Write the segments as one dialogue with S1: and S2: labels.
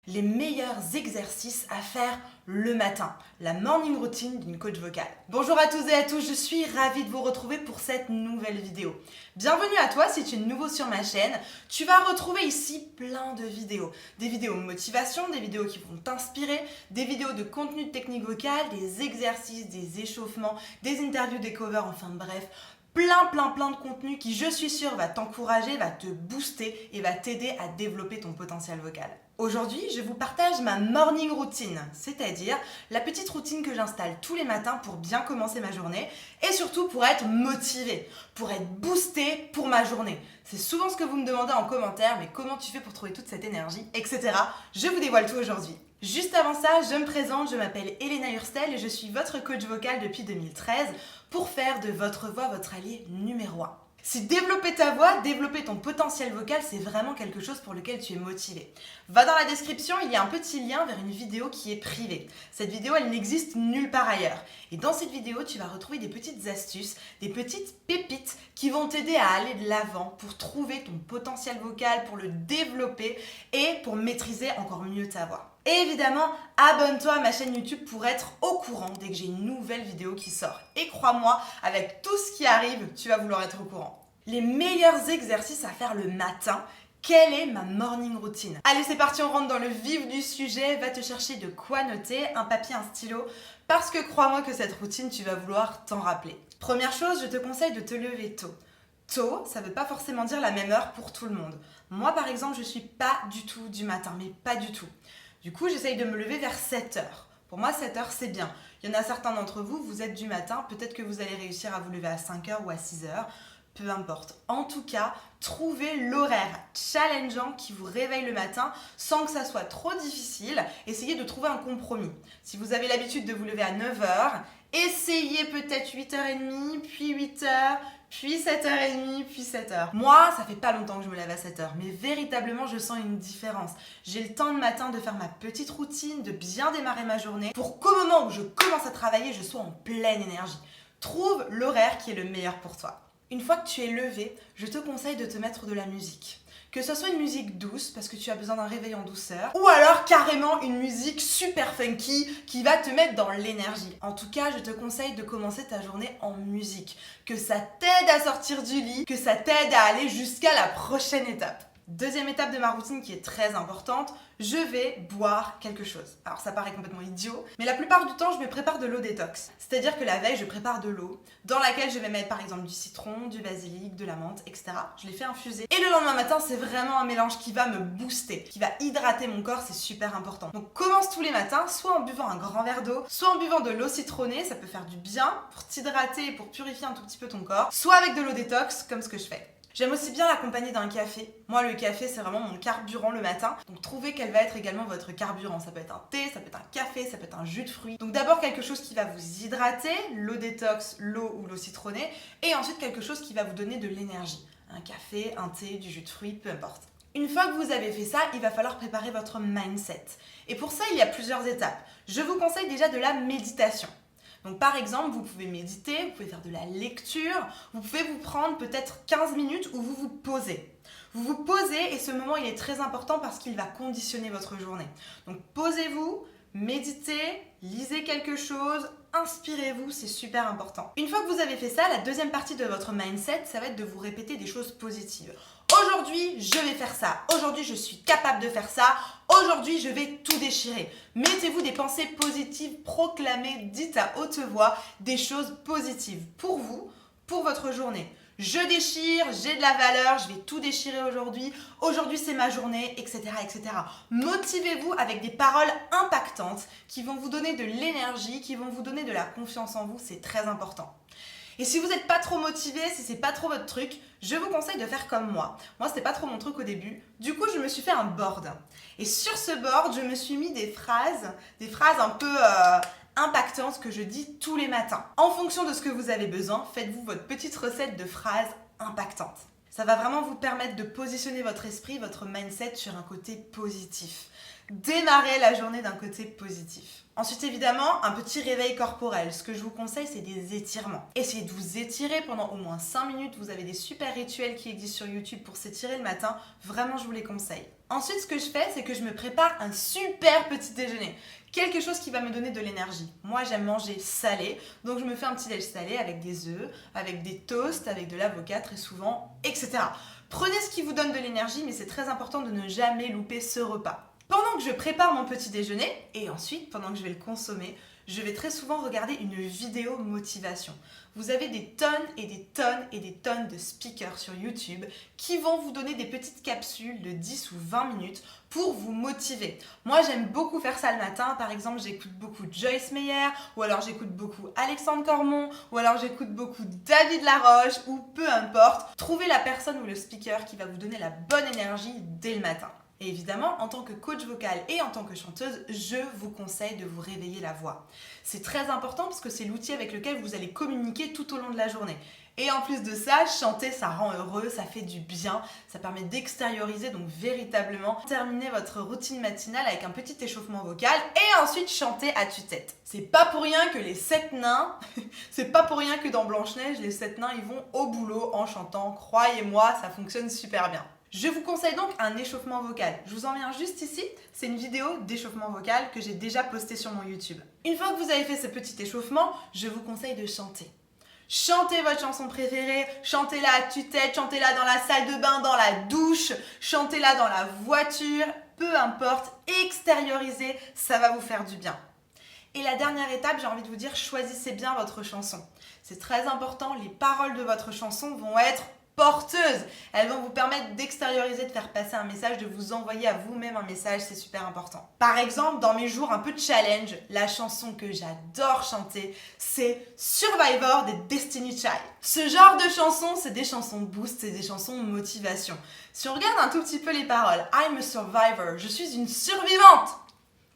S1: Les meilleurs exercices à faire le matin, la morning routine d'une coach vocale. Bonjour à tous et à tous, je suis ravie de vous retrouver pour cette nouvelle vidéo. Bienvenue à toi si tu es nouveau sur ma chaîne. Tu vas retrouver ici plein de vidéos. Des vidéos motivation, des vidéos qui vont t'inspirer, des vidéos de contenu de technique vocale, des exercices, des échauffements, des interviews, des covers, enfin bref, plein de contenu qui, je suis sûre, va t'encourager, va te booster et va t'aider à développer ton potentiel vocal. Aujourd'hui, je vous partage ma morning routine, c'est-à-dire la petite routine que j'installe tous les matins pour bien commencer ma journée et surtout pour être motivée, pour être boostée pour ma journée. C'est souvent ce que vous me demandez en commentaire, mais comment tu fais pour trouver toute cette énergie, etc. Je vous dévoile tout aujourd'hui. Juste avant ça, je me présente, je m'appelle Elena Hurstel et je suis votre coach vocal depuis 2013 pour faire de votre voix votre allié numéro 1. Si développer ta voix, développer ton potentiel vocal, c'est vraiment quelque chose pour lequel tu es motivé. Va dans la description, il y a un petit lien vers une vidéo qui est privée. Cette vidéo, elle n'existe nulle part ailleurs. Et dans cette vidéo, tu vas retrouver des petites astuces, des petites pépites qui vont t'aider à aller de l'avant pour trouver ton potentiel vocal, pour le développer et pour maîtriser encore mieux ta voix. Et évidemment, abonne-toi à ma chaîne YouTube pour être au courant dès que j'ai une nouvelle vidéo qui sort. Et crois-moi, avec tout ce qui arrive, tu vas vouloir être au courant. Les meilleurs exercices à faire le matin, quelle est ma morning routine? Allez, c'est parti, on rentre dans le vif du sujet. Va te chercher de quoi noter, un papier, un stylo, parce que crois-moi que cette routine, tu vas vouloir t'en rappeler. Première chose, je te conseille de te lever tôt. Tôt, ça ne veut pas forcément dire la même heure pour tout le monde. Moi, par exemple, je ne suis pas du tout du matin, mais pas du tout. Du coup, j'essaye de me lever vers 7h. Pour moi, 7h, c'est bien. Il y en a certains d'entre vous, vous êtes du matin, peut-être que vous allez réussir à vous lever à 5h ou à 6h, peu importe. En tout cas, trouvez l'horaire challengeant qui vous réveille le matin sans que ça soit trop difficile. Essayez de trouver un compromis. Si vous avez l'habitude de vous lever à 9h, essayez peut-être 8h30, puis 8h, puis 7h30, puis 7h. Moi, ça fait pas longtemps que je me lève à 7h, mais véritablement, je sens une différence. J'ai le temps le matin de faire ma petite routine, de bien démarrer ma journée, pour qu'au moment où je commence à travailler, je sois en pleine énergie. Trouve l'horaire qui est le meilleur pour toi. Une fois que tu es levé, je te conseille de te mettre de la musique. Que ce soit une musique douce, parce que tu as besoin d'un réveil en douceur, ou alors carrément une musique super funky qui va te mettre dans l'énergie. En tout cas, je te conseille de commencer ta journée en musique. Que ça t'aide à sortir du lit, que ça t'aide à aller jusqu'à la prochaine étape. Deuxième étape de ma routine qui est très importante, je vais boire quelque chose. Alors ça paraît complètement idiot, mais la plupart du temps je me prépare de l'eau détox. C'est-à-dire que la veille je prépare de l'eau dans laquelle je vais mettre par exemple du citron, du basilic, de la menthe, etc. Je les fais infuser. Et le lendemain matin c'est vraiment un mélange qui va me booster, qui va hydrater mon corps, c'est super important. Donc commence tous les matins, soit en buvant un grand verre d'eau, soit en buvant de l'eau citronnée, ça peut faire du bien pour t'hydrater et pour purifier un tout petit peu ton corps, soit avec de l'eau détox comme ce que je fais. J'aime aussi bien l'accompagner d'un café. Moi, le café, c'est vraiment mon carburant le matin. Donc, trouvez quel va être également votre carburant. Ça peut être un thé, ça peut être un café, ça peut être un jus de fruits. Donc, d'abord, quelque chose qui va vous hydrater, l'eau détox, l'eau ou l'eau citronnée. Et ensuite, quelque chose qui va vous donner de l'énergie. Un café, un thé, du jus de fruits, peu importe. Une fois que vous avez fait ça, il va falloir préparer votre mindset. Et pour ça, il y a plusieurs étapes. Je vous conseille déjà de la méditation. Donc par exemple, vous pouvez méditer, vous pouvez faire de la lecture, vous pouvez vous prendre peut-être 15 minutes où vous vous posez. Vous vous posez et ce moment il est très important parce qu'il va conditionner votre journée. Donc posez-vous, méditez, lisez quelque chose, inspirez-vous, c'est super important. Une fois que vous avez fait ça, la deuxième partie de votre mindset, ça va être de vous répéter des choses positives. Aujourd'hui, je vais faire ça. Aujourd'hui, je suis capable de faire ça. Aujourd'hui, je vais tout déchirer. Mettez-vous des pensées positives, proclamez, dites à haute voix des choses positives pour vous, pour votre journée. Je déchire, j'ai de la valeur, je vais tout déchirer aujourd'hui. Aujourd'hui, c'est ma journée, etc., etc. Motivez-vous avec des paroles impactantes qui vont vous donner de l'énergie, qui vont vous donner de la confiance en vous. C'est très important. Et si vous n'êtes pas trop motivé, si c'est pas trop votre truc, je vous conseille de faire comme moi. Moi, c'était pas trop mon truc au début. Du coup, je me suis fait un board. Et sur ce board, je me suis mis des phrases un peu impactantes que je dis tous les matins. En fonction de ce que vous avez besoin, faites-vous votre petite recette de phrases impactantes. Ça va vraiment vous permettre de positionner votre esprit, votre mindset sur un côté positif. Démarrez la journée d'un côté positif. Ensuite, évidemment, un petit réveil corporel. Ce que je vous conseille, c'est des étirements. Essayez de vous étirer pendant au moins 5 minutes. Vous avez des super rituels qui existent sur YouTube pour s'étirer le matin. Vraiment, je vous les conseille. Ensuite, ce que je fais, c'est que je me prépare un super petit déjeuner. Quelque chose qui va me donner de l'énergie. Moi, j'aime manger salé, donc je me fais un petit déj salé avec des œufs, avec des toasts, avec de l'avocat très souvent, etc. Prenez ce qui vous donne de l'énergie, mais c'est très important de ne jamais louper ce repas. Pendant que je prépare mon petit déjeuner, et ensuite, pendant que je vais le consommer, je vais très souvent regarder une vidéo motivation. Vous avez des tonnes et des tonnes et des tonnes de speakers sur YouTube qui vont vous donner des petites capsules de 10 ou 20 minutes pour vous motiver. Moi, j'aime beaucoup faire ça le matin. Par exemple, j'écoute beaucoup Joyce Meyer, ou alors j'écoute beaucoup Alexandre Cormon, ou alors j'écoute beaucoup David Laroche, ou peu importe. Trouvez la personne ou le speaker qui va vous donner la bonne énergie dès le matin. Et évidemment, en tant que coach vocal et en tant que chanteuse, je vous conseille de vous réveiller la voix. C'est très important parce que c'est l'outil avec lequel vous allez communiquer tout au long de la journée. Et en plus de ça, chanter, ça rend heureux, ça fait du bien, ça permet d'extérioriser, donc véritablement terminer votre routine matinale avec un petit échauffement vocal et ensuite chanter à tue-tête. C'est pas pour rien que les 7 nains, c'est pas pour rien que dans Blanche-Neige, les 7 nains, ils vont au boulot en chantant. Croyez-moi, ça fonctionne super bien. Je vous conseille donc un échauffement vocal. Je vous en viens juste ici, c'est une vidéo d'échauffement vocal que j'ai déjà postée sur mon YouTube. Une fois que vous avez fait ce petit échauffement, je vous conseille de chanter. Chantez votre chanson préférée, chantez-la à tue-tête, chantez-la dans la salle de bain, dans la douche, chantez-la dans la voiture, peu importe, extériorisez, ça va vous faire du bien. Et la dernière étape, j'ai envie de vous dire, choisissez bien votre chanson. C'est très important, les paroles de votre chanson vont être porteuses. Elles vont vous permettre d'extérioriser, de faire passer un message, de vous envoyer à vous-même un message, c'est super important. Par exemple, dans mes jours un peu challenge, la chanson que j'adore chanter, c'est Survivor des Destiny Child. Ce genre de chansons, c'est des chansons boost, c'est des chansons motivation. Si on regarde un tout petit peu les paroles, I'm a survivor, je suis une survivante.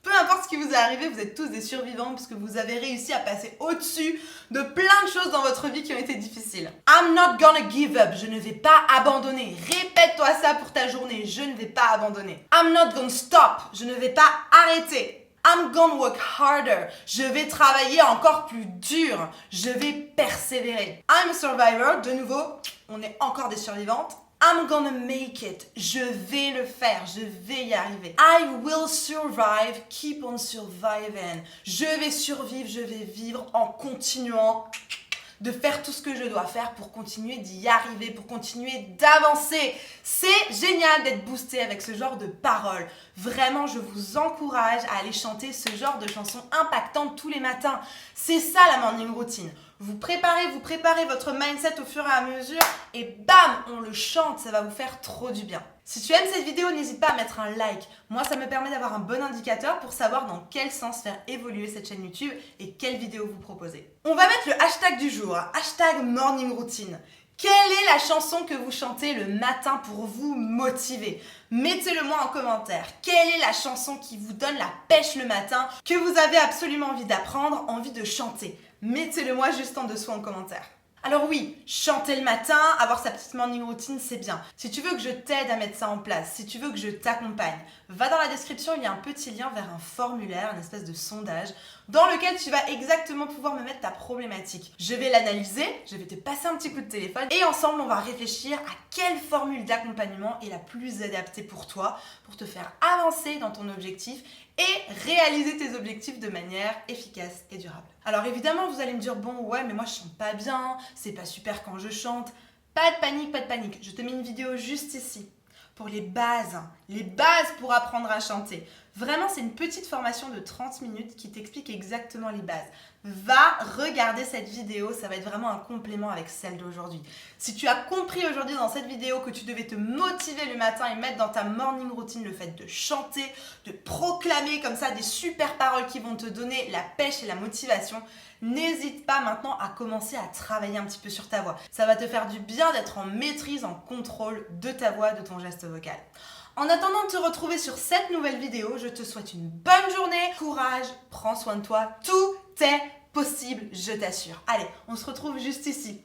S1: Peu importe ce qui vous est arrivé, vous êtes tous des survivants parce que vous avez réussi à passer au-dessus de plein de choses dans votre vie qui ont été difficiles. I'm not gonna give up, je ne vais pas abandonner. Répète-toi ça pour ta journée, je ne vais pas abandonner. I'm not gonna stop, je ne vais pas arrêter. I'm gonna work harder, je vais travailler encore plus dur, je vais persévérer. I'm a survivor, de nouveau, on est encore des survivantes. I'm gonna make it. Je vais le faire. Je vais y arriver. I will survive. Keep on surviving. Je vais survivre. Je vais vivre en continuant de faire tout ce que je dois faire pour continuer d'y arriver, pour continuer d'avancer. C'est génial d'être boosté avec ce genre de paroles. Vraiment, je vous encourage à aller chanter ce genre de chansons impactantes tous les matins. C'est ça la morning routine. Vous préparez votre mindset au fur et à mesure et bam, on le chante, ça va vous faire trop du bien. Si tu aimes cette vidéo, n'hésite pas à mettre un like. Moi, ça me permet d'avoir un bon indicateur pour savoir dans quel sens faire évoluer cette chaîne YouTube et quelle vidéo vous proposer. On va mettre le hashtag du jour, hashtag morning routine. Quelle est la chanson que vous chantez le matin pour vous motiver? Mettez-le moi en commentaire. Quelle est la chanson qui vous donne la pêche le matin, que vous avez absolument envie d'apprendre, envie de chanter? Mettez-le moi juste en dessous en commentaire. Alors oui, chanter le matin, avoir sa petite morning routine, c'est bien. Si tu veux que je t'aide à mettre ça en place, si tu veux que je t'accompagne, va dans la description, il y a un petit lien vers un formulaire, une espèce de sondage, dans lequel tu vas exactement pouvoir me mettre ta problématique. Je vais l'analyser, je vais te passer un petit coup de téléphone et ensemble, on va réfléchir à quelle formule d'accompagnement est la plus adaptée pour toi, pour te faire avancer dans ton objectif et réaliser tes objectifs de manière efficace et durable. Alors évidemment, vous allez me dire, bon ouais, mais moi je chante pas bien, c'est pas super quand je chante. Pas de panique, pas de panique. Je te mets une vidéo juste ici pour les bases pour apprendre à chanter. Vraiment, c'est une petite formation de 30 minutes qui t'explique exactement les bases. Va regarder cette vidéo, ça va être vraiment un complément avec celle d'aujourd'hui. Si tu as compris aujourd'hui dans cette vidéo que tu devais te motiver le matin et mettre dans ta morning routine le fait de chanter, de proclamer comme ça des super paroles qui vont te donner la pêche et la motivation, n'hésite pas maintenant à commencer à travailler un petit peu sur ta voix. Ça va te faire du bien d'être en maîtrise, en contrôle de ta voix, de ton geste vocal. En attendant de te retrouver sur cette nouvelle vidéo, je te souhaite une bonne journée, courage, prends soin de toi, tout est possible, je t'assure. Allez, on se retrouve juste ici.